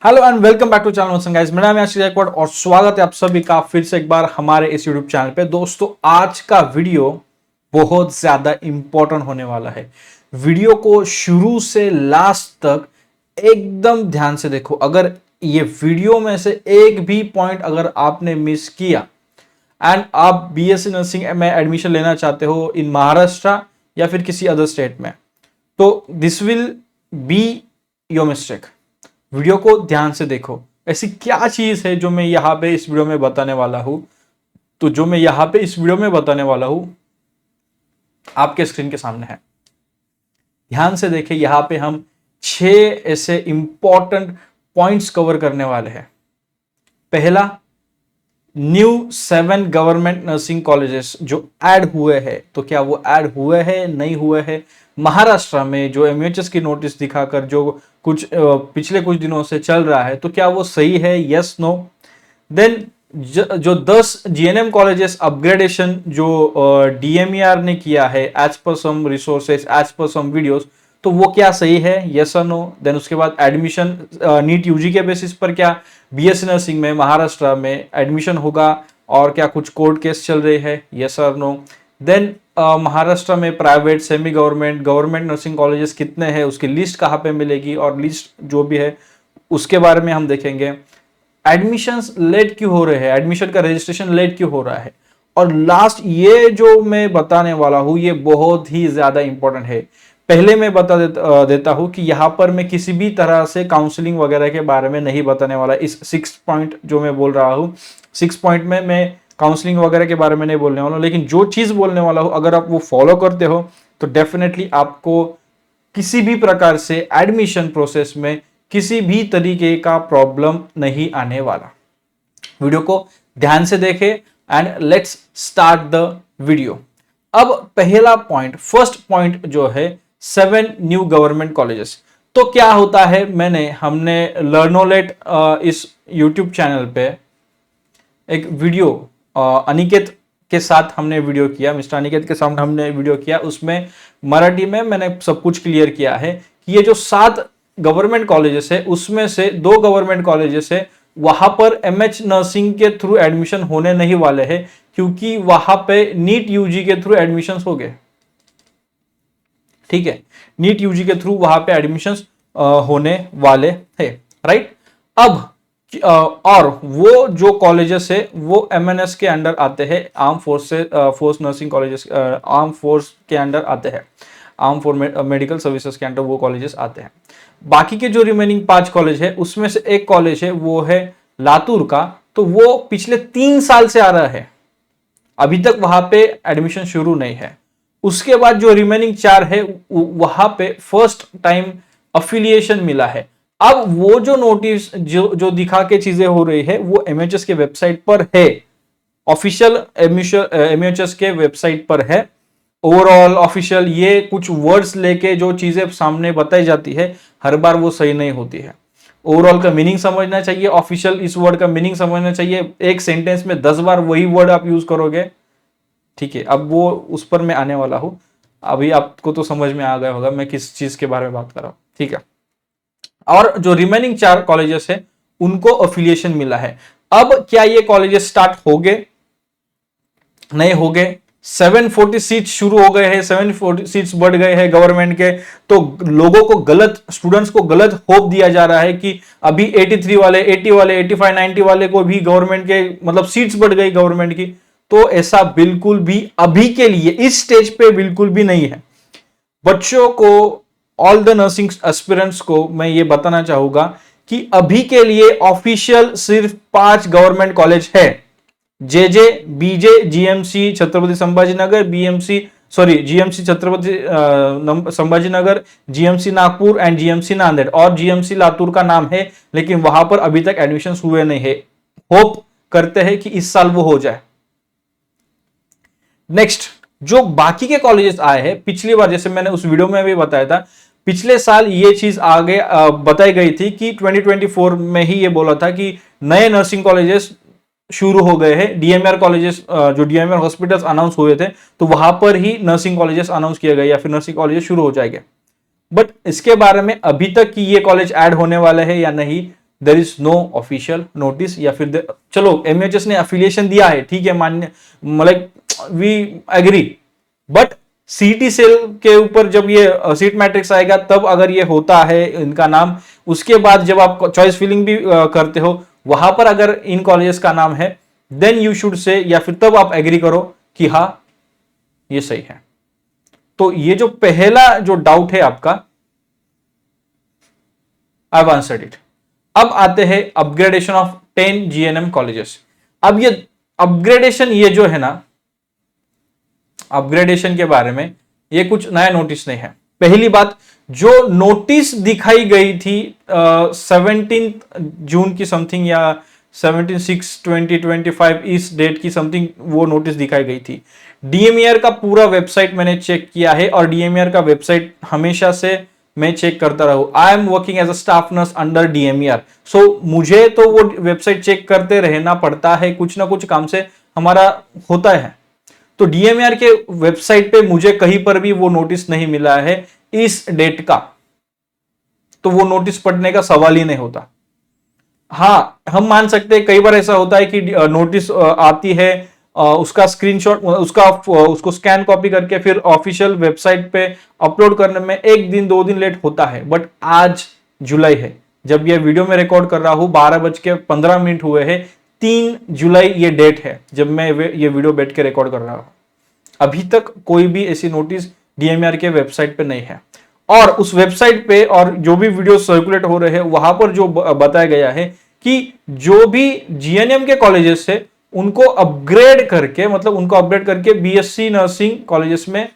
Hello and welcome back to channel guys. मेरा नाम है आशीष गायकवाड़ और स्वागत है आप सभी का फिर से एक बार हमारे इस यूट्यूब चैनल पे। दोस्तों, आज का वीडियो बहुत ज्यादा इंपॉर्टेंट होने वाला है। वीडियो को शुरू से लास्ट तक एकदम ध्यान से देखो। अगर ये वीडियो में से एक भी पॉइंट अगर आपने मिस किया एंड आप बीएससी नर्सिंग में एडमिशन लेना चाहते हो इन महाराष्ट्र या फिर किसी अदर स्टेट में, तो this will be your mistake. Video को ध्यान से देखो। ऐसी क्या चीज है जो मैं यहां पे इस वीडियो में बताने वाला हूं, तो जो मैं यहां पे इस वीडियो में बताने वाला हूं आपके स्क्रीन के सामने है। ध्यान से देखें, यहां पे हम 6 ऐसे इंपॉर्टेंट पॉइंट्स कवर करने वाले हैं। पहला, न्यू 7 गवर्नमेंट नर्सिंग कॉलेजेस जो ऐड हुए हैं, तो क्या वो ऐड हुए हैं नहीं हुए हैं महाराष्ट्र में, जो एमयूएचएस की नोटिस दिखाकर जो कुछ पिछले कुछ दिनों से चल रहा है, तो क्या वो सही है? Yes no. देन जो 10 जीएनएम कॉलेजेस अपग्रेडेशन जो डीएमईआर ने किया है एज पर सम resources, as per some videos, तो वो क्या सही है? यस और नो। देन उसके बाद एडमिशन नीट यूजी के बेसिस पर क्या बीएससी नर्सिंग में महाराष्ट्र में एडमिशन होगा और क्या कुछ कोर्ट केस चल रहे हैं? यस और नो। देन महाराष्ट्र में private, semi government, government nursing colleges कितने हैं, उसकी लिस्ट कहाँ पे मिलेगी, और लिस्ट जो भी है उसके बारे में हम देखेंगे। एडमिशंस लेट क्यों हो रहे हैं, एडमिशन का रजिस्ट्रेशन लेट क्यों हो रहा है, और लास्ट ये जो मैं बताने वाला हूं ये बहुत ही ज्यादा इंपॉर्टेंट है। पहले मैं बता देता हूं कि यहां पर मैं किसी भी तरह से काउंसलिंग वगैरह के बारे में नहीं बताने वाला। इस 6 पॉइंट जो मैं बोल रहा हूं, 6 पॉइंट में मैं काउंसलिंग वगैरह के बारे में नहीं बोलने वाला हूं, लेकिन जो चीज बोलने वाला हूं अगर आप वो फॉलो करते हो तो डेफिनेटली आपको किसी भी प्रकार से एडमिशन प्रोसेस में किसी भी तरीके का प्रॉब्लम नहीं आने वाला। वीडियो को ध्यान से देखें and let's start the video. अब पहला पॉइंट, फर्स्ट पॉइंट जो है 7 न्यू गवर्नमेंट कॉलेजेस। तो क्या होता है, हमने लर्नोलेट इस यूट्यूब चैनल पे एक वीडियो अनिकेत के साथ हमने वीडियो किया, मिस्टर अनिकेत के साथ हमने वीडियो किया। उसमें मराठी में मैंने सब कुछ क्लियर किया है कि ये जो 7 गवर्नमेंट कॉलेजेस है उसमें से 2 गवर्नमेंट कॉलेजेस है, वहां पर एमएच नर्सिंग के थ्रू एडमिशन होने नहीं वाले हैं, क्योंकि वहां पे नीट यूजी के थ्रू एडमिशन हो गए। ठीक है, नीट यूजी के थ्रू वहां पे एडमिशन होने वाले हैं, राइट। अब और वो जो कॉलेजेस है वो एमएनएस के अंडर आते हैं, आर्म फोर्स से force nursing colleges arm force के अंडर आते हैं, आर्म फोर्स मेडिकल सर्विसेज के अंडर वो कॉलेजेस आते हैं। बाकी के जो रिमेनिंग 5 कॉलेज है उसमें से एक कॉलेज है वो है लातूर का, तो वो पिछले 3 साल से आ रहा है, अभी तक वहां पे एडमिशन शुरू नहीं है। उसके बाद जो रिमेनिंग 4 है वहां पे फर्स्ट टाइम अफिलिएशन मिला है। अब वो जो नोटिस जो दिखा के चीजें हो रही है वो एमएचएस के वेबसाइट पर है, ऑफिशियल एमएचएस के वेबसाइट पर है। ओवरऑल ऑफिशियल ये कुछ वर्ड्स लेके जो चीजें सामने बताई जाती है हर बार वो सही नहीं होती है। ओवरऑल का मीनिंग समझना चाहिए, ऑफिशियल इस वर्ड का मीनिंग समझना चाहिए। एक सेंटेंस में 10 बार वही वर्ड आप यूज करोगे, ठीक है। अब वो उस पर मैं आने वाला हूं, अभी आपको तो समझ में आ गया होगा मैं किस चीज के बारे में बात कर रहा हूं, ठीक है। और जो रिमेनिंग 4 कॉलेजेस है उनको अफिलिएशन मिला है। अब क्या ये कॉलेजेस स्टार्ट हो गए? नहीं हो गए। 740 सीट शुरू हो गए हैं, 740 सीट्स बढ़ गए हैं गवर्नमेंट के, तो लोगों को गलत, स्टूडेंट्स को गलत होप दिया जा रहा है कि अभी 83 वाले, 80 वाले, 85, 90 वाले को भी गवर्नमेंट के मतलब सीट्स बढ़ गई गवर्नमेंट की। तो ऐसा बिल्कुल भी अभी के लिए इस स्टेज पे बिल्कुल भी नहीं है। बच्चों को, ऑल द नर्सिंग एस्पिरेंट्स को मैं ये बताना चाहूंगा कि अभी के लिए ऑफिशियल सिर्फ 5 गवर्नमेंट कॉलेज है, JJ, BJ, GMC Chhatrapati Sambhajinagar, GMC Chhatrapati Sambhajinagar, GMC Nagpur and GMC Nanded, और जीएमसी लातूर का नाम है, लेकिन वहां पर अभी तक एडमिशन हुए नहीं है। होप करते हैं कि इस साल वो हो जाए। नेक्स्ट, जो बाकी के कॉलेजेस आए हैं, पिछली बार जैसे मैंने उस वीडियो में भी बताया था, पिछले साल ये चीज आगे बताई गई थी कि 2024 में ही ये बोला था कि नए नर्सिंग कॉलेजेस शुरू हो गए हैं। डीएमआर कॉलेजेस, जो डीएमआर हॉस्पिटल्स अनाउंस हुए थे, तो वहां पर ही नर्सिंग कॉलेजेस अनाउंस किए गए या फिर नर्सिंग कॉलेजेस शुरू हो जाएंगे। बट इसके बारे में अभी तक कि ये कॉलेज ऐड होने वाले हैं या नहीं, there is no official notice, या फिर चलो एमएचएस ने एफिलिएशन दिया है, ठीक है, मान्य, मतलब वी एग्री, बट सीटी सेल के ऊपर जब ये सीट मैट्रिक्स आएगा तब अगर ये होता है इनका नाम, उसके बाद जब आप चॉइस फिलिंग भी करते हो वहां पर अगर इन कॉलेजेस का नाम है, देन यू शुड से, या फिर तब आप एग्री करो कि हाँ ये सही है। तो ये जो पहला जो डाउट है आपका, आई हैव आंसर्ड इट। अब आते हैं अपग्रेडेशन ऑफ 10 जीएनएम कॉलेजेस। अब ये अपग्रेडेशन, ये जो है ना, अपग्रेडेशन के बारे में ये कुछ नया नोटिस नहीं है। पहली बात, जो नोटिस दिखाई गई थी 17 जून की समथिंग या 17/6/2025 इस डेट की समथिंग वो नोटिस दिखाई गई थी। डीएमईआर का पूरा वेबसाइट मैंने चेक किया है और डीएमईआर का वेबसाइट हमेशा से मैं चेक करता रहूं। I am working as a staff nurse under DMER, so मुझे तो वो वेबसाइट चेक करते रहना पड़ता है, कुछ ना कुछ काम से हमारा होता है। तो डीएमईआर के वेबसाइट पे मुझे कहीं पर भी वो नोटिस नहीं मिला है इस डेट का, तो वो नोटिस पढ़ने का सवाल ही नहीं होता। हाँ, हम मान सकते हैं कई बार ऐसा होता है कि नोटिस आती है, उसका स्क्रीनशॉट, उसको स्कैन कॉपी करके फिर ऑफिशियल वेबसाइट पे अपलोड करने में 1 दिन 2 दिन लेट होता है। बट आज जुलाई है, जब ये वीडियो में रिकॉर्ड कर रहा हूं 12:15 हुए हैं, 3 जुलाई ये डेट है जब मैं ये वीडियो बैठ के रिकॉर्ड कर रहा हूं। अभी तक कोई भी ऐसी नोटिस डीएमईआर के वेबसाइट पे नहीं है। और उस वेबसाइट पे और जो भी वीडियो सर्कुलेट हो रहे हैं वहां पर जो बताया गया है कि जो भी जीएनएम के कॉलेजेस है उनको अपग्रेड करके, मतलब उनको अपग्रेड करके बीएससी नर्सिंग कॉलेजेस में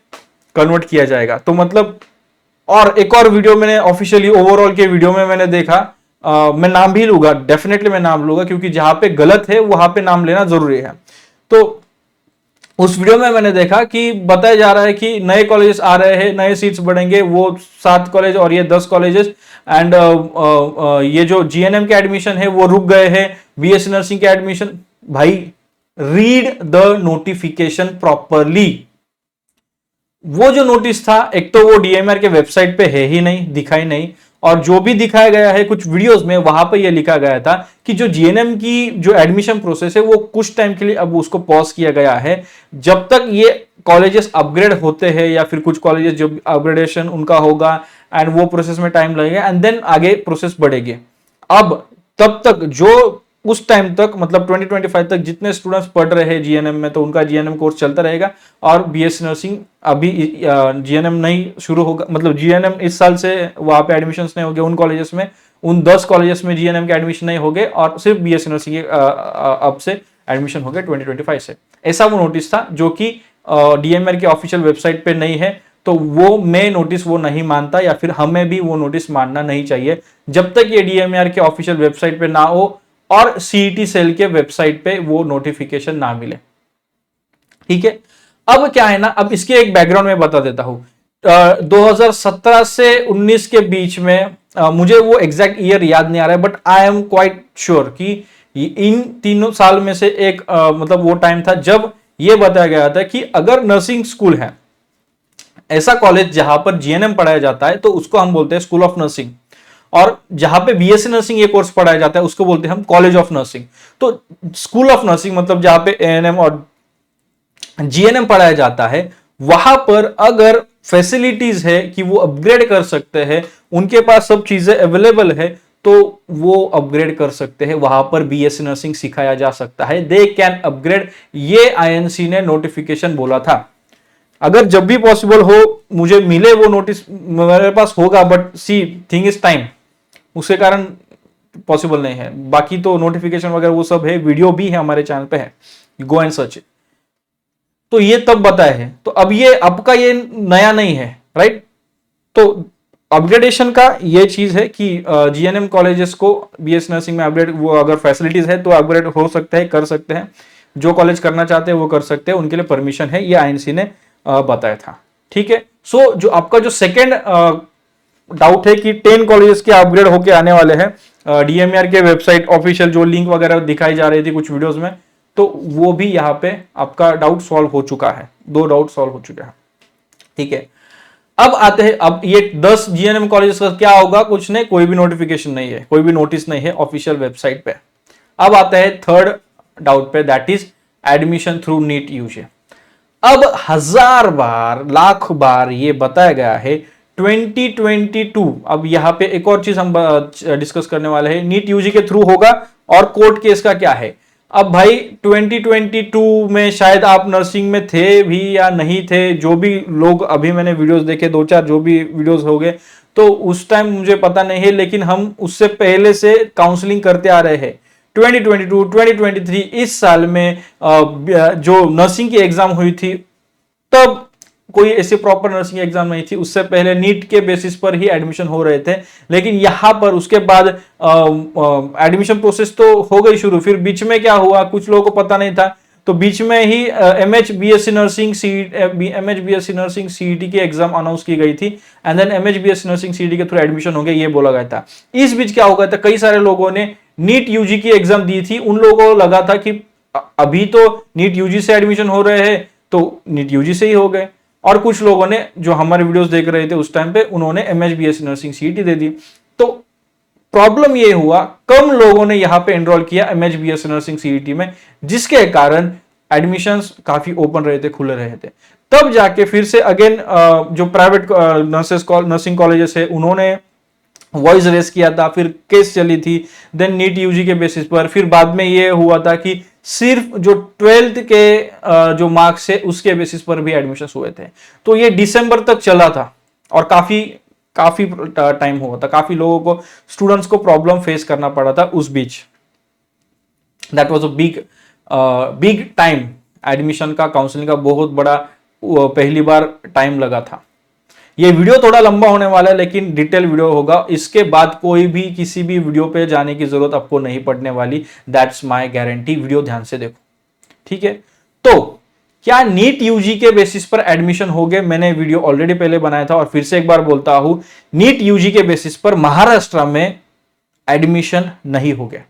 कन्वर्ट किया जाएगा। तो मतलब, और एक और वीडियो मैंने ऑफिशियली ओवरऑल के वीडियो में मैंने देखा, मैं नाम भी लूंगा, डेफिनेटली मैं नाम लूंगा, क्योंकि जहां पे गलत है वहां पे नाम लेना जरूरी है। तो उस वीडियो में मैंने देखा कि बताया जा रहा है कि नए कॉलेजेस आ रहे हैं, नए सीट्स बढ़ेंगे, वो 7 कॉलेज और ये 10 कॉलेजेस, एंड ये जो जीएनएम के एडमिशन है वो रुक गए हैं, बीएससी नर्सिंग के एडमिशन। भाई, रीड द नोटिफिकेशन प्रॉपरली। वो जो नोटिस था, एक तो वो डीएमआर के वेबसाइट पे है ही नहीं, दिखाई नहीं, और जो भी दिखाया गया है कुछ वीडियोस में वहां पर यह लिखा गया था कि जो जीएनएम की जो एडमिशन प्रोसेस है वो कुछ टाइम के लिए अब उसको पॉज किया गया है, जब तक ये कॉलेजेस अपग्रेड होते हैं, या फिर कुछ कॉलेजेस जो अपग्रेडेशन उनका होगा एंड वो प्रोसेस में टाइम लगेगा एंड देन आगे प्रोसेस बढ़ेगी। अब तब तक जो उस टाइम तक, मतलब 2025 तक जितने स्टूडेंट्स पढ़ रहे हैं जीएनएम में, तो उनका जीएनएम कोर्स चलता रहेगा। और बीएससी नर्सिंग अभी जीएनएम नहीं शुरू होगा, मतलब जीएनएम इस साल से वहां पे एडमिशंस नहीं होंगे उन कॉलेजेस में, उन 10 कॉलेजेस में जीएनएम के एडमिशन नहीं होंगे और सिर्फ बीएससी नर्सिंग के अब से एडमिशन हो गए 2025 से। ऐसा वो नोटिस था जो कि डीएमआर के ऑफिशियल वेबसाइट पे नहीं है। तो वो मैं नोटिस वो नहीं मानता, या फिर हमें भी वो नोटिस मानना नहीं चाहिए जब तक ये डीएमआर के ऑफिशियल वेबसाइट पे ना हो और सीईटी सेल के वेबसाइट पे वो नोटिफिकेशन ना मिले। ठीक है, अब क्या है ना, अब इसके एक बैकग्राउंड में बता देता हूं। 2017 से 19 के बीच में, मुझे वो एग्जैक्ट ईयर याद नहीं आ रहा है, but I am quite sure कि इन 3 साल में से एक मतलब वो टाइम था जब ये बताया गया था कि अगर नर्सिंग स्कूल है, ऐसा कॉलेज जहां पर जीएनएम पढ़ाया जाता है, तो उसको हम बोलते हैं स्कूल ऑफ नर्सिंग, और जहां पे बीएससी नर्सिंग ये कोर्स पढ़ाया जाता है उसको बोलते हैं हम कॉलेज ऑफ नर्सिंग। तो स्कूल ऑफ नर्सिंग मतलब जहां पे एएनएम और जीएनएम पढ़ाया जाता है, वहां पर अगर फैसिलिटीज है कि वो अपग्रेड कर सकते हैं, उनके पास सब चीजें अवेलेबल है, तो वो अपग्रेड कर सकते हैं, वहां पर बीएससी नर्सिंग सिखाया जा सकता है, दे कैन अपग्रेड। ये आईएनसी ने नोटिफिकेशन बोला था। अगर जब भी पॉसिबल हो मुझे मिले वो नोटिस, मेरे पास होगा, but see thing is time, उसके कारण पॉसिबल नहीं है। बाकी तो नोटिफिकेशन वगैरह वो सब है, वीडियो भी है हमारे चैनल पे है, गो एंड सर्च। तो ये तब बताया है, तो अब ये आपका ये नया नहीं है, राइट। तो अपग्रेडेशन का ये चीज है कि जीएनएम कॉलेजेस को बीएस नर्सिंग में अपग्रेड, वो अगर फैसिलिटीज है तो अपग्रेड हो सकते हैं, कर सकते हैं, जो कॉलेज करना चाहते हैं वो कर सकते हैं, उनके लिए परमिशन है, ये आईएनसी ने बताया था। ठीक है, सो जो आपका जो सेकेंड डाउट है कि 10 कॉलेजेस के अपग्रेड होके आने वाले हैं डीएमआर के वेबसाइट ऑफिशियल, जो लिंक वगैरह दिखाई जा रही थी कुछ वीडियोस में, तो वो भी यहाँ पे आपका डाउट सॉल्व हो चुका है, 2 डाउट सॉल्व हो चुके हैं। ठीक है, अब आते हैं, अब ये 10 जीएनएम कॉलेजेस का क्या होगा, कुछ नहीं, कोई भी नोटिफिकेशन नहीं है, कोई भी नोटिस नहीं है ऑफिशियल वेबसाइट पे। अब आता है थर्ड डाउट पे, that is admission through NEET UG. अब 1000 बार, लाख बार ये बताया गया है 2022। अब यहां पे एक और चीज हम डिस्कस करने वाले हैं, नीट यूजी के थ्रू होगा और कोर्ट केस का क्या है। अब भाई 2022 में शायद आप नर्सिंग में थे भी या नहीं थे, जो भी लोग अभी मैंने वीडियोस देखे, 2-4 जो भी वीडियोस हो गए, तो उस टाइम मुझे पता नहीं है, लेकिन हम उससे पहले से काउंसलिंग करते आ रहे हैं। 2022, 2023 इस साल में जो नर्सिंग की एग्जाम हुई थी, तब कोई ऐसे प्रॉपर नर्सिंग एग्जाम नहीं थी, उससे पहले नीट के बेसिस पर ही एडमिशन हो रहे थे। लेकिन यहां पर उसके बाद एडमिशन प्रोसेस तो हो गई शुरू, फिर बीच में क्या हुआ कुछ लोगों को पता नहीं था, तो बीच में ही एमएच बीएससी नर्सिंग सीईटी की एग्जाम अनाउंस की गई थी, and then MH BSc nursing CET के थ्रू एडमिशन हो गया, ये बोला गया था। इस बीच क्या हो गया था, कई सारे लोगों ने नीट यूजी की एग्जाम दी थी, उन लोगों को लगा था कि अभी तो नीट यूजी से एडमिशन हो रहे हैं, तो नीट यूजी से ही हो गए। और कुछ लोगों ने, जो हमारे वीडियोस देख रहे थे उस टाइम पे, उन्होंने एमएच बीएससी नर्सिंग सीईटी दे दी। तो प्रॉब्लम ये हुआ, कम लोगों ने यहां पे एनरोल किया एमएच बीएससी नर्सिंग सीईटी में, जिसके कारण एडमिशंस काफी ओपन रहे थे, खुले रहे थे। तब जाके फिर से अगेन जो प्राइवेट नर्सिंग कॉलेजेस है, उन्होंने वॉइस रेस किया था, फिर केस चली थी, देन नीट यूजी के बेसिस पर, फिर बाद में ये हुआ था कि सिर्फ जो 12th के जो मार्क्स है उसके बेसिस पर भी एडमिशन हुए थे। तो ये दिसंबर तक चला था और काफी टाइम हुआ था, काफी लोगों को, स्टूडेंट्स को प्रॉब्लम फेस करना पड़ा था उस बीच। That was a big time, admission का, काउंसलिंग का बहुत बड़ा पहली बार टाइम लगा था। ये वीडियो थोड़ा लंबा होने वाला है, लेकिन डिटेल वीडियो होगा, इसके बाद कोई भी किसी भी वीडियो पे जाने की जरूरत आपको नहीं पड़ने वाली, दैट्स माय गारंटी। वीडियो ध्यान से देखो, ठीक है। तो क्या नीट यूजी के बेसिस पर एडमिशन हो गए? मैंने वीडियो ऑलरेडी पहले बनाया था और फिर से एक बार बोलता हूं, नीट यूजी के बेसिस पर महाराष्ट्र में एडमिशन नहीं हो गए।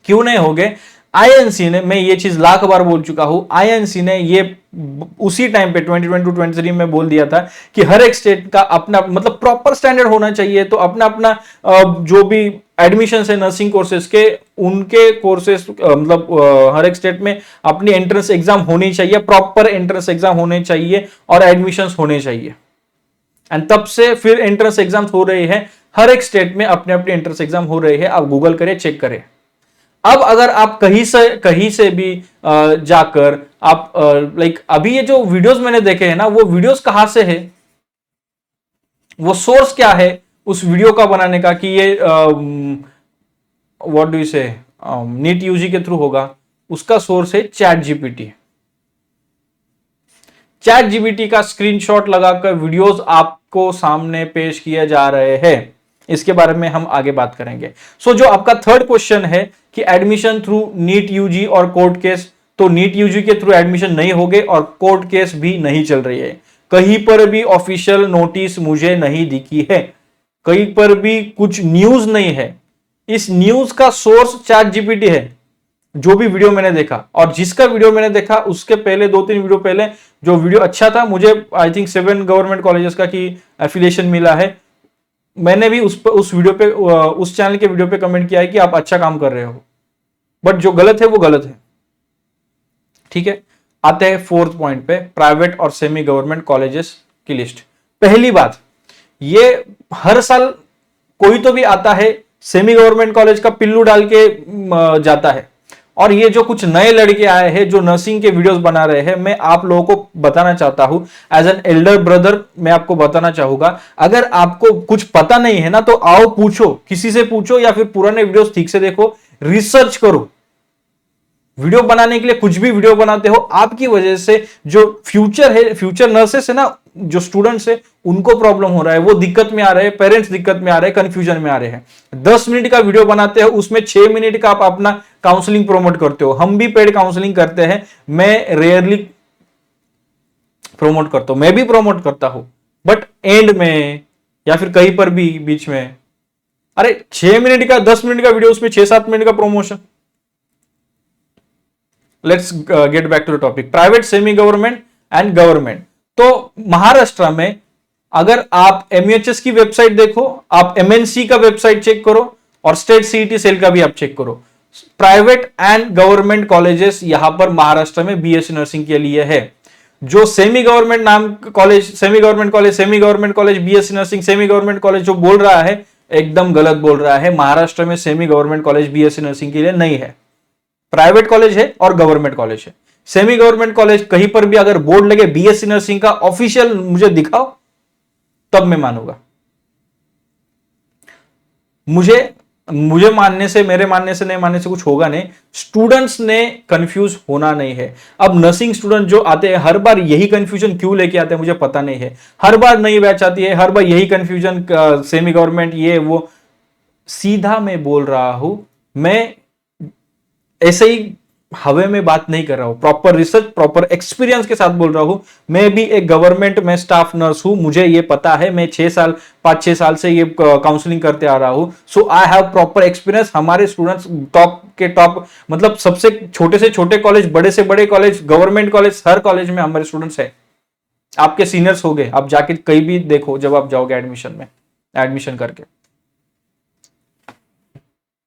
क्यों नहीं हो गए? आईएनसी ने, मैं ये चीज लाख बार बोल चुका हूं, आईएनसी ने ये उसी टाइम पे 2022-23 में बोल दिया था कि हर एक स्टेट का अपना, मतलब प्रॉपर स्टैंडर्ड होना चाहिए, तो अपना अपना जो भी एडमिशन है नर्सिंग कोर्सेज के, उनके कोर्सेज मतलब हर एक स्टेट में अपनी एंट्रेंस एग्जाम होनी चाहिए, प्रॉपर एंट्रेंस एग्जाम होने चाहिए और एडमिशन होने चाहिए। एंड तब से फिर एंट्रेंस एग्जाम हो रहे हैं, हर एक स्टेट में अपने अपने एंट्रेंस एग्जाम हो रहे हैं, आप गूगल करें, चेक करें। अब अगर आप कहीं से भी जाकर आप लाइक अभी ये जो वीडियोस मैंने देखे हैं ना, वो वीडियोस कहां से है, वो सोर्स क्या है उस वीडियो का बनाने का, कि ये व्हाट डू यू से नीट यूजी के थ्रू होगा, उसका सोर्स है चैट जीपीटी। चैट जीपीटी का स्क्रीनशॉट लगाकर वीडियोस आपको सामने पेश किए जा रहे हैं। इसके बारे में हम आगे बात करेंगे। सो जो आपका थर्ड क्वेश्चन है कि एडमिशन थ्रू नीट यूजी और कोर्ट केस, तो नीट यूजी के थ्रू एडमिशन नहीं हो गए और कोर्ट केस भी नहीं चल रही है। कहीं पर भी ऑफिशियल नोटिस मुझे नहीं दिखी है, कहीं पर भी कुछ न्यूज नहीं है। इस न्यूज का सोर्स चैट जीपीटी है, जो भी वीडियो मैंने देखा, और जिसका वीडियो मैंने देखा उसके पहले 2-3 वीडियो पहले जो वीडियो अच्छा था, मुझे आई थिंक 7 गवर्नमेंट कॉलेजेस का की एफिलिएशन मिला है। मैंने भी उस वीडियो पे, उस चैनल के वीडियो पे कमेंट किया है कि आप अच्छा काम कर रहे हो, बट जो गलत है वो गलत है, ठीक है। आते हैं फोर्थ पॉइंट पे, प्राइवेट और सेमी गवर्नमेंट कॉलेजेस की लिस्ट। पहली बात, ये हर साल कोई तो भी आता है, सेमी गवर्नमेंट कॉलेज का पिल्लू डाल के जाता है, और ये जो कुछ नए लड़के आए हैं जो नर्सिंग के वीडियोस बना रहे हैं, मैं आप लोगों को बताना चाहता हूं, एज एन एल्डर ब्रदर मैं आपको बताना चाहूंगा, अगर आपको कुछ पता नहीं है ना, तो आओ पूछो, किसी से पूछो, या फिर पुराने वीडियोस ठीक से देखो, रिसर्च करो। वीडियो बनाने के लिए कुछ भी वीडियो बनाते हो, आपकी वजह से जो फ्यूचर नर्सेस है ना, जो स्टूडेंट्स है, उनको प्रॉब्लम हो रहा है, वो दिक्कत में आ रहे हैं, पेरेंट्स दिक्कत में आ रहे हैं, कंफ्यूजन में आ रहे हैं। 10 मिनट का वीडियो बनाते हो, उसमें 6 मिनट का आप अपना काउंसलिंग प्रमोट करते हो। हम भी पेड काउंसलिंग करते हैं, मैं रेयरली प्रमोट करता हूं, मैं भी प्रमोट करता हूं, बट एंड में या फिर कहीं पर भी बीच में, अरे 6 मिनट का 10 मिनट का वीडियो, उसमें 6-7 मिनट का promotion. Let's get back to the topic, private, semi government and government. तो महाराष्ट्र में अगर आप एमयूएचएस की वेबसाइट देखो, आप एमएनसी का वेबसाइट चेक करो और स्टेट सीईटी सेल का भी आप चेक करो, प्राइवेट एंड गवर्नमेंट कॉलेजेस यहां पर महाराष्ट्र में बीएससी नर्सिंग के लिए है। जो सेमी गवर्नमेंट नाम college, semi government college BSc nursing semi government college जो बोल रहा है, एकदम गलत बोल रहा है। महाराष्ट्र में semi government college BSc nursing के लिए नहीं है, प्राइवेट कॉलेज है और गवर्नमेंट कॉलेज है। सेमी गवर्नमेंट कॉलेज कहीं पर भी अगर बोर्ड लगे बीएससी नर्सिंग का ऑफिशियल मुझे दिखाओ, तब मैं मानूंगा। मुझे मानने से, मेरे मानने से, नहीं मानने से कुछ होगा नहीं। स्टूडेंट्स ने कंफ्यूज होना नहीं है। अब नर्सिंग स्टूडेंट जो आते हैं हर बार यही कंफ्यूजन क्यों लेके आते हैं मुझे पता नहीं है। हर बार नई बैच आती है, हर बार यही कंफ्यूजन, सेमी गवर्नमेंट ये वो। सीधा मैं बोल रहा हूं, मैं ऐसे ही हवे में बात नहीं कर रहा हूं, प्रॉपर रिसर्च प्रॉपर एक्सपीरियंस के साथ बोल रहा हूं। मैं भी एक गवर्नमेंट में स्टाफ नर्स हूं, मुझे ये पता है। मैं 5-6 साल से ये काउंसलिंग करते आ रहा हूं। सो आई हैव प्रॉपर एक्सपीरियंस। हमारे स्टूडेंट्स टॉप के टॉप, मतलब सबसे छोटे से छोटे कॉलेज, बड़े से बड़े कॉलेज, गवर्नमेंट कॉलेज, हर कॉलेज में हमारे स्टूडेंट्स है। आपके सीनियर्स हो गए, आप जाके कहीं भी देखो जब आप जाओगे एडमिशन करके।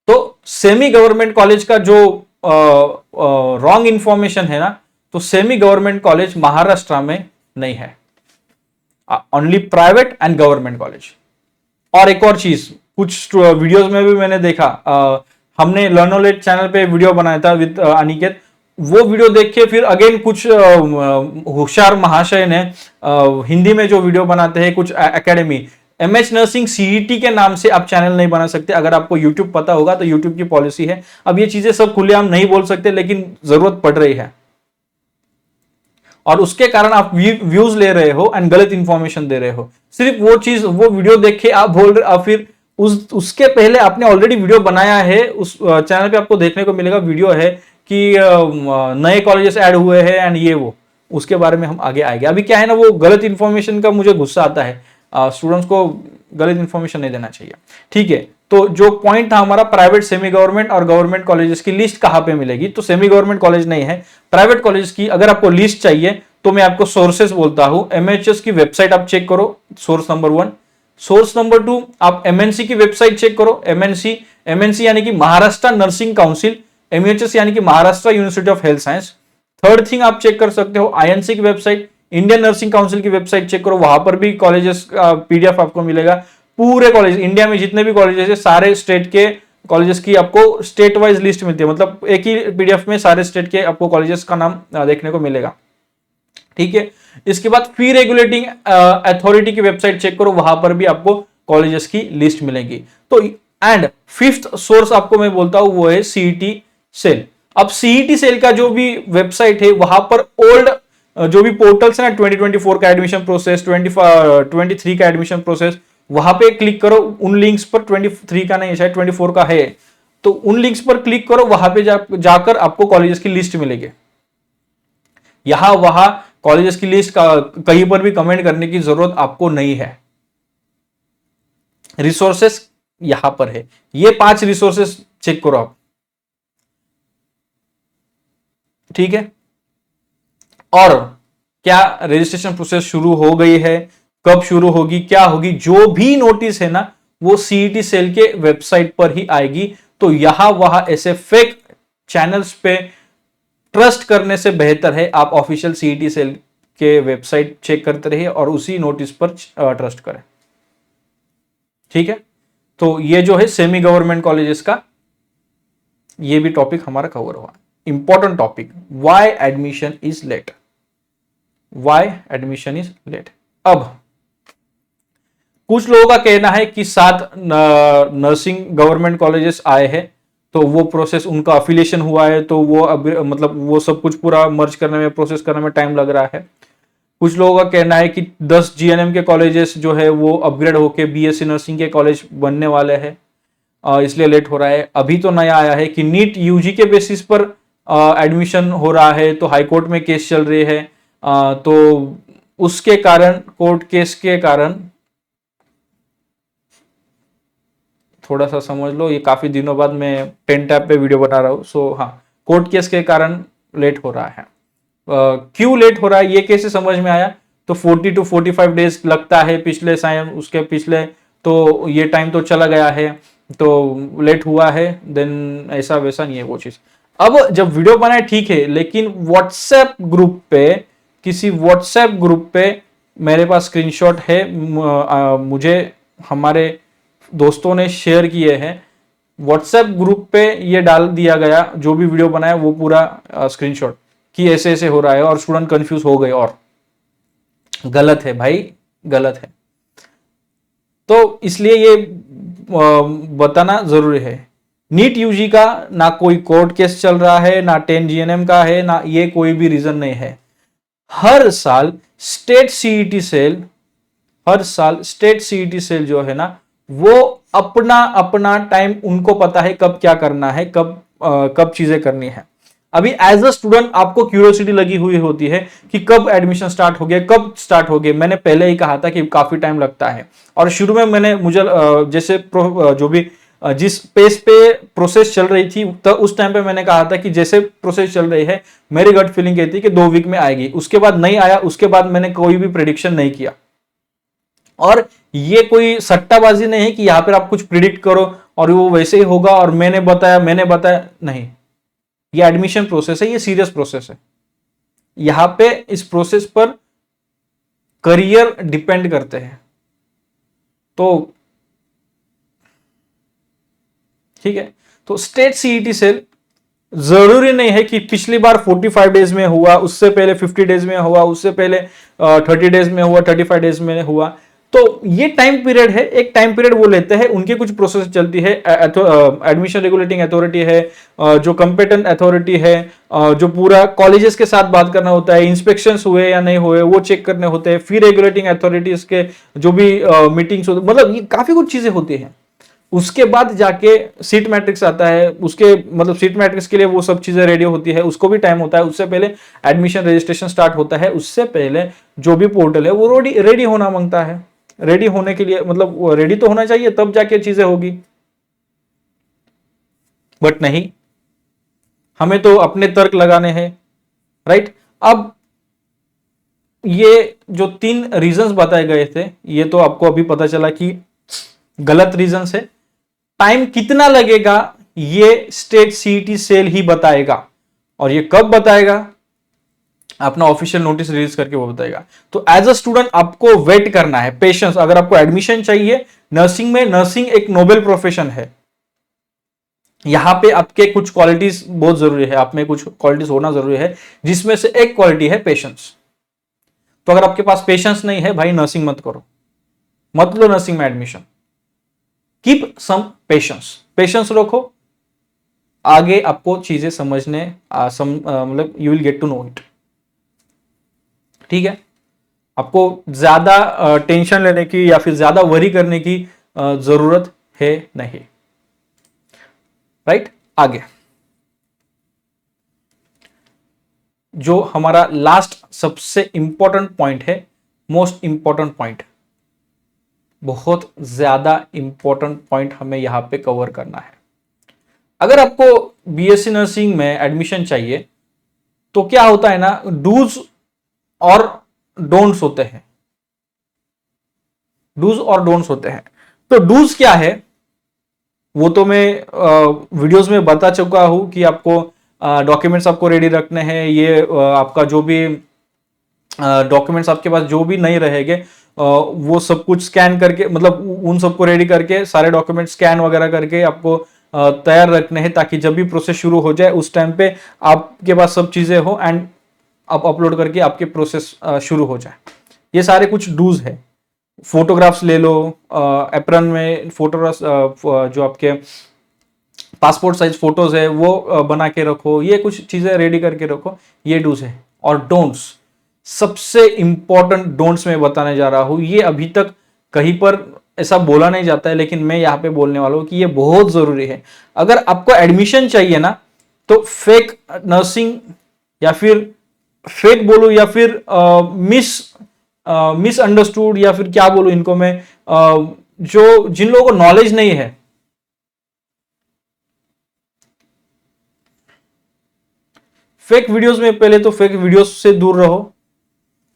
तो सेमी गवर्नमेंट कॉलेज का जो रॉन्ग इंफॉर्मेशन है ना, तो सेमी गवर्नमेंट कॉलेज महाराष्ट्र में नहीं है, only private and government college. और एक और चीज, कुछ वीडियोस में भी मैंने देखा, हमने लर्नोलेट चैनल पे वीडियो बनाया था विद अनिकेत। वो वीडियो देख के फिर अगेन कुछ होशियार महाशय ने हिंदी में जो वीडियो बनाते हैं, कुछ एकेडमी, एमएच नर्सिंग सीईटी के नाम से आप चैनल नहीं बना सकते। अगर आपको यूट्यूब पता होगा तो यूट्यूब की पॉलिसी है। अब ये चीजें सब खुलेआम नहीं बोल सकते, लेकिन जरूरत पड़ रही है और उसके कारण आप व्यूज ले रहे हो एंड गलत इंफॉर्मेशन दे रहे हो। सिर्फ वो चीज, वो वीडियो देख के आप बोल रहे, फिर उसके पहले आपने ऑलरेडी वीडियो बनाया है। उस चैनल पे आपको देखने को मिलेगा, वीडियो है कि नए कॉलेजेस ऐड हुए हैं एंड ये वो, उसके बारे में हम आगे आएंगे। अभी क्या है ना, वो गलत इंफॉर्मेशन का मुझे गुस्सा आता है। स्टूडेंट्स को गलत इंफॉर्मेशन नहीं देना चाहिए, ठीक है। तो जो पॉइंट था हमारा, प्राइवेट, सेमी गवर्नमेंट और गवर्नमेंट कॉलेजेस की लिस्ट कहां पे मिलेगी, तो सेमी गवर्नमेंट कॉलेज नहीं है, प्राइवेट कॉलेज की अगर आपको लिस्ट चाहिए तो मैं आपको सोर्सेस बोलता हूं। एमएचएस की वेबसाइट आप चेक करो, सोर्स नंबर 1। सोर्स नंबर 2, आप एमएनसी की वेबसाइट चेक करो। एमएनसी यानी कि महाराष्ट्र नर्सिंग काउंसिल, एमएचएस यानी कि Maharashtra university of health science. Third thing आप चेक कर सकते हो आईएनसी की वेबसाइट, इंडियन नर्सिंग काउंसिल की वेबसाइट चेक करो, वहां पर भी कॉलेजेस का पीडीएफ आपको मिलेगा। पूरे कॉलेज, इंडिया में जितने भी कॉलेजेस है, सारे स्टेट के कॉलेजेस की आपको स्टेट वाइज लिस्ट मिलती है, मतलब एक ही पीडीएफ में सारे स्टेट के आपको कॉलेजेस का नाम देखने को मिलेगा, ठीक है। इसके बाद फी रेगुलेटिंग अथॉरिटी की वेबसाइट चेक करो, वहां पर भी आपको कॉलेजेस की लिस्ट मिलेगी। तो एंड फिफ्थ सोर्स आपको मैं बोलता हूं वो है सीईटी सेल। अब सीईटी सेल का जो भी वेबसाइट है, वहां पर ओल्ड जो भी पोर्टल्स है ना, 2024 का एडमिशन प्रोसेस, 23 का एडमिशन प्रोसेस, वहां पे क्लिक करो। उन लिंक्स पर, 23 का नहीं शायद 24 का है, तो उन लिंक्स पर क्लिक करो, वहां पे जाकर आपको कॉलेजेस की लिस्ट मिलेगी। यहां वहां कॉलेजेस की लिस्ट कहीं पर भी कमेंट करने की जरूरत आपको नहीं है। रिसोर्सेस यहां पर है, ये 5 रिसोर्सेस चेक करो आप, ठीक है। और क्या रजिस्ट्रेशन प्रोसेस शुरू हो गई है, कब शुरू होगी, क्या होगी, जो भी नोटिस है ना, वो सीईटी सेल के वेबसाइट पर ही आएगी। तो यहां वहां ऐसे फेक चैनल्स पे ट्रस्ट करने से बेहतर है आप ऑफिशियल सीईटी सेल के वेबसाइट चेक करते रहिए और उसी नोटिस पर ट्रस्ट करें, ठीक है। तो ये जो है सेमी गवर्नमेंट कॉलेजेस का, ये भी टॉपिक हमारा कवर हुआ। Important topic, why admission is late, why admission is late. अब कुछ लोगों का कहना है कि 7 नर्सिंग गवर्नमेंट कॉलेजेस आए हैं, तो वो प्रोसेस, उनका अफिलिएशन हुआ है, तो वो मतलब वो सब कुछ पूरा मर्ज करने में, प्रोसेस करने में टाइम लग रहा है। कुछ लोगों का कहना है कि 10 जीएनएम के कॉलेजेस जो है वो अपग्रेड होके बीएससी नर्सिंग के कॉलेज बनने वाले हैं, इसलिए लेट हो रहा है। अभी तो नया आया है कि नीट यूजी के बेसिस पर एडमिशन हो रहा है, तो हाईकोर्ट में केस चल रही है, तो उसके कारण, कोर्ट केस के कारण, थोड़ा सा समझ लो, ये काफी दिनों बाद मैं पेन टैब पे वीडियो बना रहा हूं। सो हाँ, कोर्ट केस के कारण लेट हो रहा है। क्यों लेट हो रहा है ये कैसे समझ में आया, तो 40 to 45 डेज लगता है, पिछले साल उसके पिछले, तो ये टाइम तो चला गया है, तो लेट हुआ है, देन ऐसा वैसा नहीं है वो चीज। अब जब वीडियो बनाए ठीक है, लेकिन व्हाट्सएप ग्रुप पे, किसी व्हाट्सएप ग्रुप पे मेरे पास स्क्रीनशॉट है, मुझे हमारे दोस्तों ने शेयर किए हैं, व्हाट्सएप ग्रुप पे ये डाल दिया गया, जो भी वीडियो बनाया वो पूरा स्क्रीनशॉट, कि ऐसे ऐसे हो रहा है और स्टूडेंट कंफ्यूज हो गए, और गलत है भाई, गलत है। तो इसलिए ये बताना जरूरी है। नीट यूजी का ना कोई कोर्ट केस चल रहा है, ना 10 जीएनएम का है, ना ये कोई भी रीजन नहीं है। हर साल स्टेट सीईटी सेल, हर साल स्टेट सीईटी सेल जो है ना, वो अपना अपना टाइम, उनको पता है कब क्या करना है, कब चीजें करनी है। अभी एज अ स्टूडेंट आपको क्यूरियोसिटी लगी हुई होती है कि कब एडमिशन स्टार्ट हो गया, कब स्टार्ट हो गया। मैंने पहले ही कहा था कि काफी टाइम लगता है, और शुरू में मैंने मुझे जैसे जो भी जिस पेस पे प्रोसेस चल रही थी, तो उस टाइम पे मैंने कहा था कि जैसे प्रोसेस चल रही है, मेरी गट फीलिंग कहती है कि 2 वीक में आएगी। उसके बाद नहीं आया, उसके बाद मैंने कोई भी प्रिडिक्शन नहीं किया। और ये कोई सट्टाबाजी नहीं है कि यहां पर आप कुछ प्रिडिक्ट करो और वो वैसे ही होगा, और मैंने बताया नहीं। ये एडमिशन प्रोसेस है, ये सीरियस प्रोसेस है। यहां पे इस प्रोसेस पर करियर डिपेंड करते हैं। तो ठीक है, तो स्टेट सीईटी सेल जरूरी नहीं है कि पिछली बार 45 डेज में हुआ, उससे पहले 50 डेज में हुआ, उससे पहले 30 डेज में हुआ, 35 डेज में हुआ। तो ये टाइम पीरियड है, एक टाइम पीरियड वो लेते हैं, उनकी कुछ प्रोसेस चलती है। एडमिशन रेगुलेटिंग अथॉरिटी है, जो कंपेटेंट अथॉरिटी है, जो पूरा कॉलेजेस के साथ बात करना होता है, इंस्पेक्शंस हुए या नहीं हुए वो चेक करने होते हैं, फिर रेगुलेटिंग अथॉरिटीज के जो भी मीटिंग्स होते, मतलब ये काफी कुछ चीजें होती हैं। उसके बाद जाके सीट मैट्रिक्स आता है, उसके मतलब सीट मैट्रिक्स के लिए वो सब चीजें रेडी होती है, उसको भी टाइम होता है। उससे पहले एडमिशन रजिस्ट्रेशन स्टार्ट होता है, उससे पहले जो भी पोर्टल है वो रेडी होना मांगता है। रेडी होने के लिए मतलब रेडी तो होना चाहिए, तब जाके चीजें होगी। बट नहीं, हमें तो अपने तर्क लगाने हैं, राइट। अब ये जो 3 रीजंस बताए गए थे, ये तो आपको अभी पता चला कि गलत रीजंस है। टाइम कितना लगेगा ये स्टेट सीईटी सेल ही बताएगा, और ये कब बताएगा, अपना ऑफिशियल नोटिस रिलीज करके वो बताएगा। तो एज अ स्टूडेंट आपको वेट करना है, पेशेंस। अगर आपको एडमिशन चाहिए नर्सिंग में, नर्सिंग एक नोबेल प्रोफेशन है, यहां पे आपके कुछ क्वालिटीज बहुत जरूरी है, आप में कुछ क्वालिटीज होना जरूरी है, जिसमें से एक क्वालिटी है पेशेंस। तो अगर आपके पास पेशेंस नहीं है भाई, नर्सिंग मत करो, मत लो नर्सिंग में admission. Keep some patience, patience रखो, आगे आपको चीजें समझने मतलब you will get to know it. ठीक है, आपको ज्यादा टेंशन लेने की या फिर ज्यादा वरी करने की जरूरत है नहीं, राइट। आगे जो हमारा लास्ट सबसे इंपॉर्टेंट पॉइंट है, मोस्ट इंपॉर्टेंट पॉइंट, बहुत ज्यादा इंपॉर्टेंट पॉइंट हमें यहां पे कवर करना है। अगर आपको बीएससी नर्सिंग में एडमिशन चाहिए, तो क्या होता है ना, डूज और डोंट्स होते हैं, डूज और डोंट्स होते हैं। तो डूज क्या है वो तो मैं वीडियोस में बता चुका हूं कि आपको डॉक्यूमेंट्स आपको रेडी रखने हैं। ये आपका जो भी डॉक्यूमेंट्स आपके पास जो भी नहीं रहेंगे, वो सब कुछ स्कैन करके, मतलब उन सबको रेडी करके, सारे डॉक्यूमेंट स्कैन वगैरह करके आपको तैयार रखने हैं, ताकि जब भी प्रोसेस शुरू हो जाए उस टाइम पे आपके पास सब चीजें हो, एंड आप अपलोड करके आपके प्रोसेस शुरू हो जाए। ये सारे कुछ डूज है। फोटोग्राफ्स ले लो, एप्रन में फोटोग्राफ्स, जो आपके पासपोर्ट साइज फोटोज है वो बना के रखो, ये कुछ चीजें रेडी करके रखो, ये डूज है। और डोंट्स, सबसे इंपॉर्टेंट डोंट्स मैं बताने जा रहा हूं, ये अभी तक कहीं पर ऐसा बोला नहीं जाता है, लेकिन मैं यहां पे बोलने वाला हूं कि ये बहुत जरूरी है। अगर आपको एडमिशन चाहिए ना, तो फेक नर्सिंग, या फिर फेक बोलूं, या फिर मिसअंडरस्टूड, या फिर क्या बोलूं इनको मैं, जो जिन लोगों को नॉलेज नहीं है, फेक वीडियोस में, पहले तो फेक वीडियोस से दूर रहो।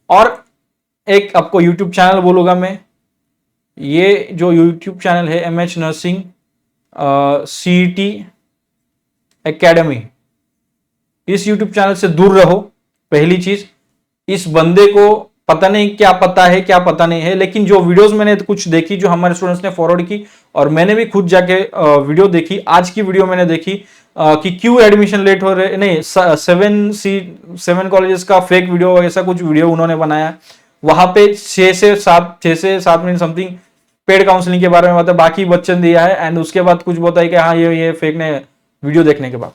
और एक आपको यूट्यूब चैनल बोलूंगा मैं, ये जो यूट्यूब चैनल है MH नर्सिंग CET एकेडमी, इस यूट्यूब चैनल से दूर रहो। पहली चीज, इस बंदे को पता नहीं क्या पता है क्या पता नहीं है, लेकिन जो वीडियोस मैंने कुछ देखी जो हमारे स्टूडेंट्स ने फॉरवर्ड की, और मैंने भी खुद जाके वीडियो देखी, आज की वीडियो मैंने देखी कि क्यों एडमिशन लेट हो रहे, नहीं 7 कॉलेजेस का फेक वीडियो ऐसा कुछ वीडियो उन्होंने बनाया। वहां पे 6 से 7 मिनट समथिंग पेड काउंसलिंग के बारे में बताया, बाकी वचन दिया है, एंड उसके बाद कुछ बताया कि हाँ ये फेक ने, वीडियो देखने के बाद।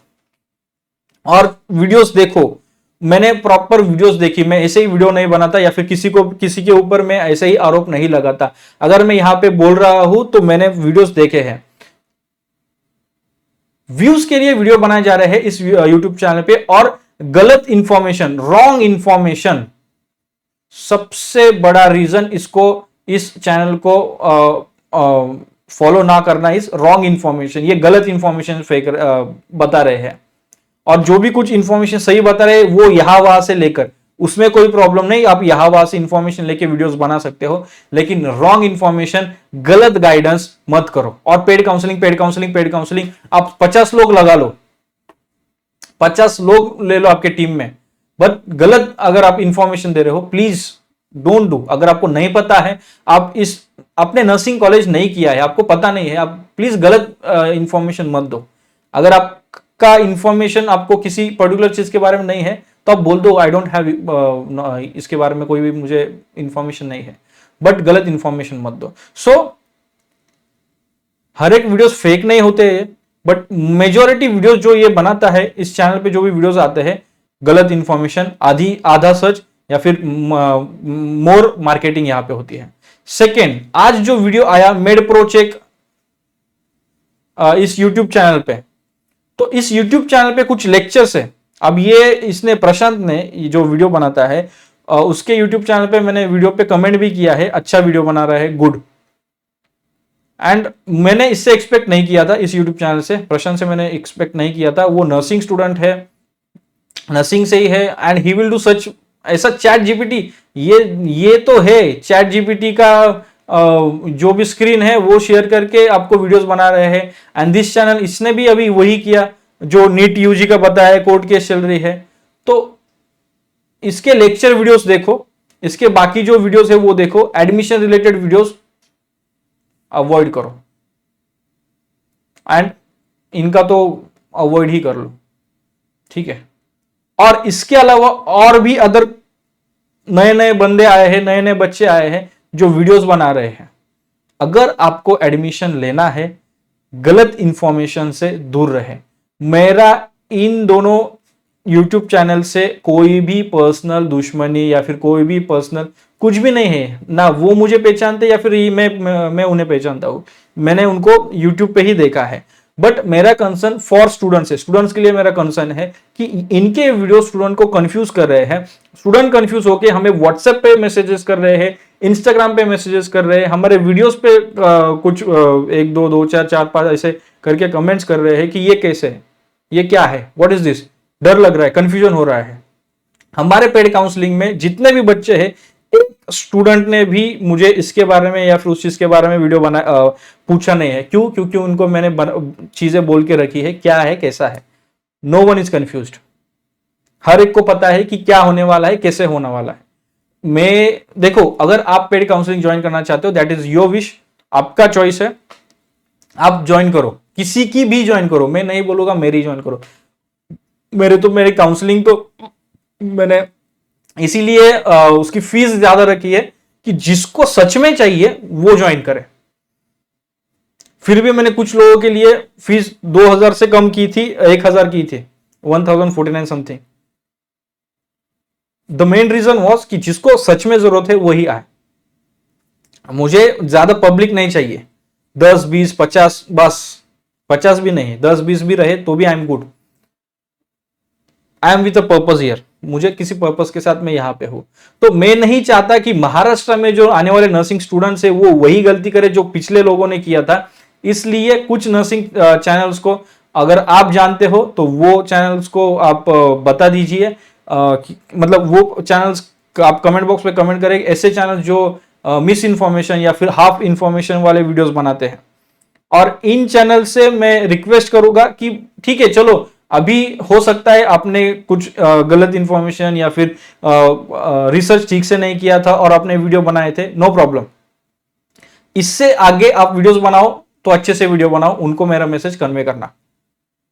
और वीडियोस देखो, मैंने प्रॉपर वीडियोस देखी, मैं ऐसे ही वीडियो नहीं बनाता या फिर किसी के ऊपर मैं ऐसे ही आरोप नहीं लगाता। अगर मैं यहां पे बोल रहा हूं तो मैंने वीडियोस देखे हैं। व्यूज के लिए वीडियो बनाए जा रहे हैं इस यूट्यूब चैनल पे, और गलत इंफॉर्मेशन, रॉन्ग इंफॉर्मेशन सबसे बड़ा रीजन इसको, इस चैनल को फॉलो ना करना, इस रॉन्ग इंफॉर्मेशन, ये गलत इंफॉर्मेशन फेक बता रहे हैं। और जो भी कुछ इंफॉर्मेशन सही बता रहे वो यहां वहां से लेकर, उसमें कोई प्रॉब्लम नहीं, आप यहां वहां से इंफॉर्मेशन लेके वीडियोस बना सकते हो, लेकिन रॉन्ग इंफॉर्मेशन, गलत गाइडेंस मत करो। और पेड काउंसलिंग आप 50 लोग लगा लो, 50 लोग ले लो आपके टीम में, बट गलत अगर आप इंफॉर्मेशन दे रहे हो, प्लीज डोंट डू। अगर आपको नहीं पता है, आप इस अपने नर्सिंग कॉलेज नहीं किया है, आपको पता नहीं है, आप प्लीज गलत इंफॉर्मेशन मत दो। अगर आपका इंफॉर्मेशन आपको किसी पर्टिकुलर चीज के बारे में नहीं है तो आप बोल दो आई डोंट हैव, इसके बारे में कोई भी मुझे इंफॉर्मेशन नहीं है, बट गलत इंफॉर्मेशन मत दो। हर एक वीडियोस फेक नहीं होते, बट मेजोरिटी वीडियोस जो ये बनाता है इस चैनल पे, जो भी वीडियोस आते हैं, गलत इंफॉर्मेशन, आधा सच या फिर मोर मार्केटिंग यहां पे होती है। सेकेंड, आज जो वीडियो आया मेड प्रो चेक इस यूट्यूब चैनल पे, तो इस यूट्यूब चैनल पे कुछ लेक्चर्स है। अब ये इसने, प्रशांत ने, जो वीडियो बनाता है उसके यूट्यूब चैनल पे मैंने वीडियो पे कमेंट भी किया है, अच्छा वीडियो बना रहा है, गुड। एंड मैंने इससे एक्सपेक्ट नहीं किया था, इस यूट्यूब चैनल से, प्रशांत से मैंने एक्सपेक्ट नहीं किया था। वो नर्सिंग स्टूडेंट है, नर्सिंग से ही है, and he will do such, ऐसा चैट जीपीटी, ये तो है चैट जीपीटी का जो भी स्क्रीन है वो शेयर करके आपको वीडियोस बना रहे हैं। एंड दिस चैनल, इसने भी अभी वही किया जो नीट यूजी का बताया है, कोर्ट केस चल रही है, तो इसके लेक्चर वीडियोस देखो, इसके बाकी जो वीडियोस है वो देखो, एडमिशन रिलेटेड वीडियोस अवॉइड करो, एंड इनका तो अवॉइड ही कर लो, ठीक है। और इसके अलावा और भी अदर नए नए बंदे आए हैं, नए नए बच्चे आए हैं जो वीडियोस बना रहे हैं। अगर आपको एडमिशन लेना है, गलत इंफॉर्मेशन से दूर रहे। मेरा इन दोनों यूट्यूब चैनल से कोई भी पर्सनल दुश्मनी या फिर कोई भी पर्सनल कुछ भी नहीं है, ना वो मुझे पहचानते या फिर मैं उन्हें पहचानता हूं। मैंने उनको यूट्यूब पे ही देखा है, बट मेरा कंसर्न फॉर स्टूडेंट्स है, स्टूडेंट्स के लिए मेरा कंसर्न है कि इनके वीडियो स्टूडेंट को कंफ्यूज कर रहे हैं। स्टूडेंट कंफ्यूज होके हमें व्हाट्सएप पे मैसेजेस कर रहे हैं, इंस्टाग्राम पे मैसेजेस कर रहे हैं, हमारे वीडियोस पे कुछ 1 2 2 4 4 5 ऐसे करके कमेंट्स कर रहे हैं कि ये कैसे है, ये क्या है, व्हाट इज दिस, डर लग रहा है, कंफ्यूजन हो रहा है। हमारे पेड काउंसलिंग में जितने भी बच्चे हैं, एक स्टूडेंट ने भी मुझे इसके बारे में या फिर उस चीज के बारे में वीडियो बना पूछा नहीं है। क्यों? क्योंकि उनको मैंने चीजें बोल के रखी है, क्या है कैसा है। नो वन इज कंफ्यूज्ड, हर एक को पता है कि क्या होने वाला है, कैसे होने वाला है। मैं देखो, अगर आप पेड काउंसलिंग ज्वाइन करना चाहते हो, दैट इज योर विश, आपका चॉइस है, आप ज्वाइन करो, किसी की भी ज्वाइन करो, मैं नहीं बोलूंगा मेरी ज्वाइन करो। मेरी काउंसलिंग तो मैंने इसीलिए उसकी फीस ज्यादा रखी है कि जिसको सच में चाहिए वो ज्वाइन करे। फिर भी मैंने कुछ लोगों के लिए फीस 2000 से कम की थी, 1000 की थी, 1049 something. The main reason was कि जिसको सच में जरूरत है वही आए। मुझे ज्यादा पब्लिक नहीं चाहिए, 10 20 50, बस 50 भी नहीं, 10 20 भी रहे तो भी I am good. I am with a purpose here, मुझे किसी पर्पस के साथ मैं यहां पे हूं। तो मैं नहीं चाहता कि महाराष्ट्र में जो आने वाले नर्सिंग स्टूडेंट्स है वो वही गलती करे जो पिछले लोगों ने किया था। इसलिए कुछ नर्सिंग चैनल्स को अगर आप जानते हो तो वो चैनल्स को आप बता दीजिए, मतलब वो चैनल्स आप कमेंट बॉक्स में कमेंट करें ऐसे चैनल जो मिस इन्फॉर्मेशन या फिर हाफ इंफॉर्मेशन वाले वीडियोस बनाते हैं। और इन चैनल से मैं रिक्वेस्ट करूंगा कि ठीक है चलो, अभी हो सकता है आपने कुछ गलत इंफॉर्मेशन या फिर रिसर्च ठीक से नहीं किया था और आपने वीडियो बनाए थे, नो प्रॉब्लम। इससे आगे आप वीडियोस बनाओ तो अच्छे से वीडियो बनाओ, उनको मेरा मैसेज कन्वे करना।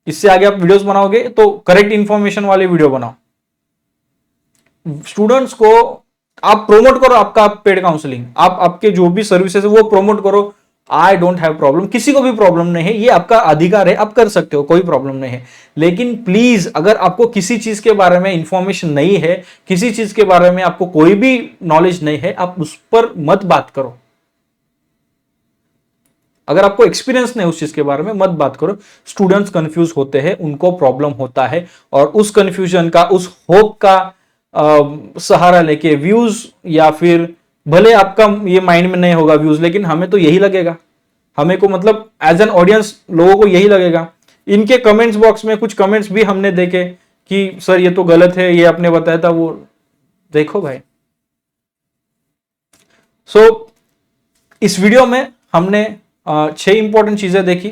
इससे आगे आप वीडियोस बनाओगे तो करेक्ट इंफॉर्मेशन वाले वीडियो बनाओ। स्टूडेंट्स को आप प्रोमोट करो, आपका पेड काउंसलिंग, आप आपके जो भी सर्विसेज है वो प्रोमोट करो। आई डोंट हैव प्रॉब्लम, किसी को भी प्रॉब्लम नहीं है, ये आपका अधिकार है, आप कर सकते हो, कोई प्रॉब्लम नहीं है। लेकिन प्लीज अगर आपको किसी चीज के बारे में इंफॉर्मेशन नहीं है, किसी चीज के बारे में आपको कोई भी नॉलेज नहीं है, आप उस पर मत बात करो। अगर आपको एक्सपीरियंस नहीं उस चीज के बारे में, मत बात करो। स्टूडेंट्स कंफ्यूज होते हैं, उनको प्रॉब्लम होता है, और उस कंफ्यूजन का, उस होप का सहारा लेके व्यूज, या फिर भले आपका ये माइंड में नहीं होगा व्यूज, लेकिन हमें तो यही लगेगा, हमें को मतलब एज एन ऑडियंस लोगों को यही लगेगा। इनके कमेंट्स बॉक्स में कुछ कमेंट्स भी हमने देखे कि सर ये तो गलत है, ये आपने बताया था, वो देखो भाई। सो इस वीडियो में हमने 6 इंपॉर्टेंट चीजें देखी।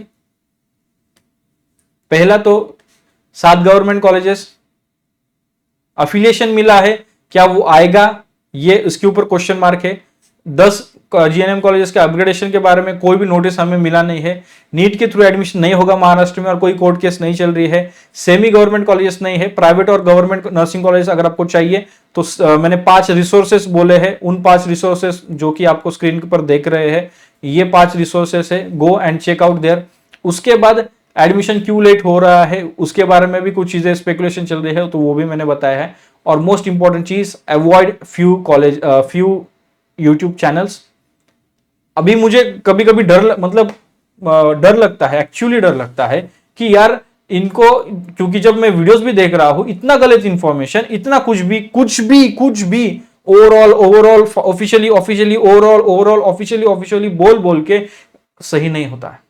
पहला तो 7 गवर्नमेंट कॉलेजेस अफिलिएशन मिला है, क्या वो आएगा, ये इसके ऊपर क्वेश्चन मार्क है। 10 जीएनएम कॉलेजेस के अपग्रेडेशन के बारे में कोई भी नोटिस हमें मिला नहीं है। नीट के थ्रू एडमिशन नहीं होगा महाराष्ट्र में और कोई कोर्ट केस नहीं चल रही है। सेमी गवर्नमेंट कॉलेजेस नहीं है। प्राइवेट और गवर्नमेंट नर्सिंग कॉलेज अगर आपको चाहिए तो मैंने 5 रिसोर्सेस बोले हैं, उन 5 रिसोर्सेस जो कि आपको स्क्रीन पर देख रहे हैं, ये 5 रिसोर्सेस है, go and check out there. उसके बाद एडमिशन क्यों लेट हो रहा है उसके बारे में भी कुछ चीजें स्पेकुलेशन चल रही है, तो वो भी मैंने बताया है। और मोस्ट इंपॉर्टेंट चीज, अवॉइड फ्यू यूट्यूब चैनल्स। अभी मुझे कभी कभी डर लगता है, एक्चुअली डर लगता है कि यार इनको, क्योंकि जब मैं वीडियोस भी देख रहा हूं, इतना गलत इंफॉर्मेशन, इतना कुछ भी ओवरऑल ऑफिशियली ऑफिशियली बोल के सही नहीं होता है।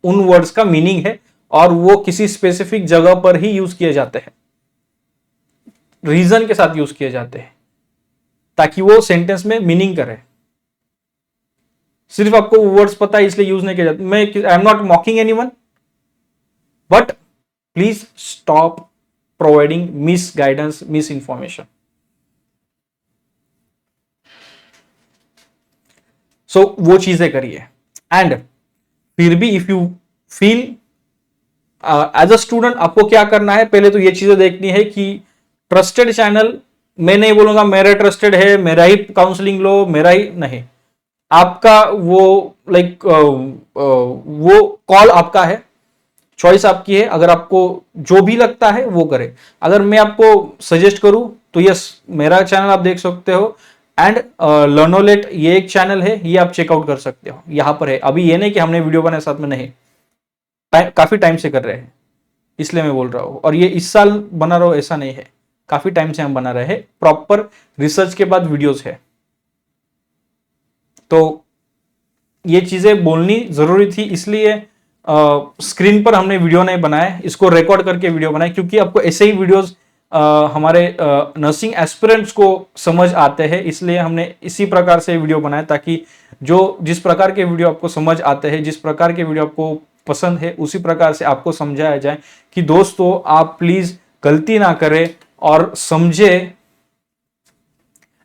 उन वर्ड्स का मीनिंग है और वो किसी स्पेसिफिक जगह पर ही यूज किए जाते हैं, रीजन के साथ यूज किए जाते हैं ताकि वो सेंटेंस में मीनिंग करे। सिर्फ आपको वर्ड्स पता है इसलिए यूज नहीं किया जाता। मैं I am not mocking anyone, but please stop providing miss guidance, miss information. So वो चीजें करिए। एंड फिर भी if you feel as a student, आपको क्या करना है, पहले तो ये चीजें देखनी है कि ट्रस्टेड चैनल, मैं नहीं बोलूंगा मेरा ट्रस्टेड है, मेरा ही काउंसलिंग लो, मेरा ही नहीं, आपका वो वो कॉल आपका है, चॉइस आपकी है। अगर आपको जो भी लगता है वो करें। अगर मैं आपको सजेस्ट करूं तो यस, मेरा चैनल आप देख सकते हो, एंड लर्नोलेट ये एक चैनल है, ये आप चेकआउट कर सकते हो, यहां पर है। अभी ये नहीं कि हमने वीडियो बनाए साथ में, नहीं, काफी टाइम से कर रहे हैं इसलिए मैं बोल रहा हूं। और ये इस साल बना रहा हूं ऐसा नहीं है, काफी टाइम से हम बना रहे हैं, प्रॉपर रिसर्च के बाद वीडियोस है। तो ये चीजें बोलनी जरूरी थी, इसलिए स्क्रीन पर हमने वीडियो नहीं बनाए, इसको रिकॉर्ड करके वीडियो बनाए, क्योंकि आपको ऐसे ही वीडियोस हमारे नर्सिंग एस्पिरेंट्स को समझ आते हैं, इसलिए हमने इसी प्रकार से वीडियो बनाए, ताकि जो जिस प्रकार के वीडियो आपको समझ आते हैं, जिस प्रकार के वीडियो आपको पसंद है, उसी प्रकार से आपको समझाया जाए कि दोस्तों आप प्लीज गलती ना करें और समझे,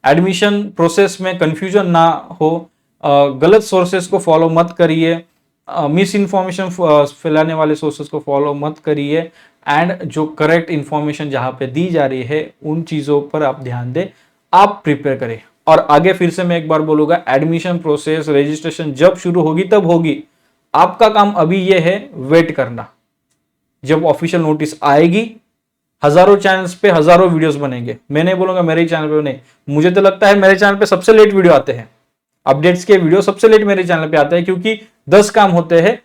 एडमिशन प्रोसेस में कंफ्यूजन ना हो, गलत सोर्सेस को फॉलो मत करिए, मिस इन्फॉर्मेशन फैलाने वाले सोर्सेस को फॉलो मत करिए, एंड जो करेक्ट इंफॉर्मेशन जहां पे दी जा रही है उन चीजों पर आप ध्यान दें, आप प्रिपेयर करें। और आगे फिर से मैं एक बार बोलूंगा, एडमिशन प्रोसेस, रजिस्ट्रेशन जब शुरू होगी तब होगी, आपका काम अभी यह है वेट करना। जब ऑफिशियल नोटिस आएगी, हजारों चैनल्स पे हजारों वीडियोस बनेंगे, मैं नहीं बोलूंगा मेरे ही चैनल पे नहीं, मुझे तो लगता है मेरे चैनल पे सबसे लेट वीडियो आते हैं, अपडेट्स के वीडियो सबसे लेट मेरे चैनल पे आते हैं, क्योंकि 10 काम होते हैं,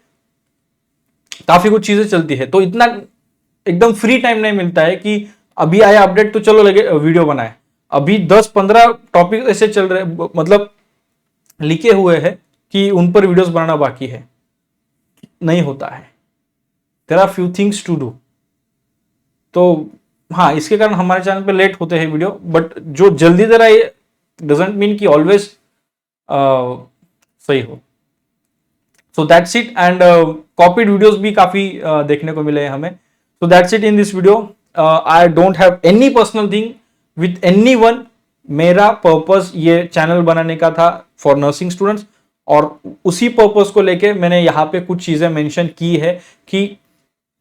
काफी कुछ चीजें चलती है, तो इतना एकदम फ्री टाइम नहीं मिलता है कि अभी आया अपडेट तो चलो लगे वीडियो बनाए। अभी 10-15 टॉपिक ऐसे चल रहे, मतलब लिखे हुए हैं कि उन पर वीडियोस बनाना बाकी है, नहीं होता है। There are few things to do. तो हाँ, इसके कारण हमारे चैनल पे लेट होते हैं वीडियो, बट जो जल्दी दे रहा है डजंट मीन कि ऑलवेज सही हो। So that's it, and copied videos भी काफी देखने को मिले हैं हमें। So that's it in this video. I don't have any personal thing with anyone. मेरा पर्पस ये चैनल बनाने का था फॉर नर्सिंग स्टूडेंट्स, और उसी पर्पस को लेके मैंने यहाँ पे कुछ चीजें मेंशन की है कि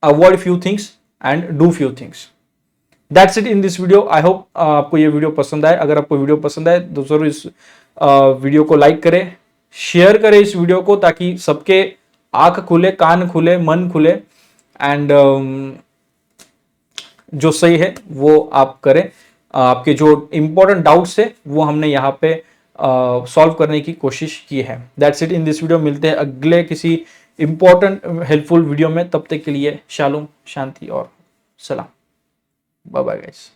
avoid few things and do few things. That's it in this video. I hope आपको ये वीडियो पसंद आए। अगर आपको वीडियो पसंद आए तो जरूर इस वीडियो को लाइक करें, शेयर करें इस वीडियो को, ताकि सबके आंख खुले, कान खुले, मन खुले, एंड जो सही है वो आप करें। आपके जो इंपॉर्टेंट डाउट्स है वो हमने यहाँ पे सॉल्व करने की कोशिश की है। That's it in this video. मिलते हैं अगले किसी इंपॉर्टेंट हेल्पफुल वीडियो में। तब तक के लिए शालोम, शांति और सलाम। Bye bye guys.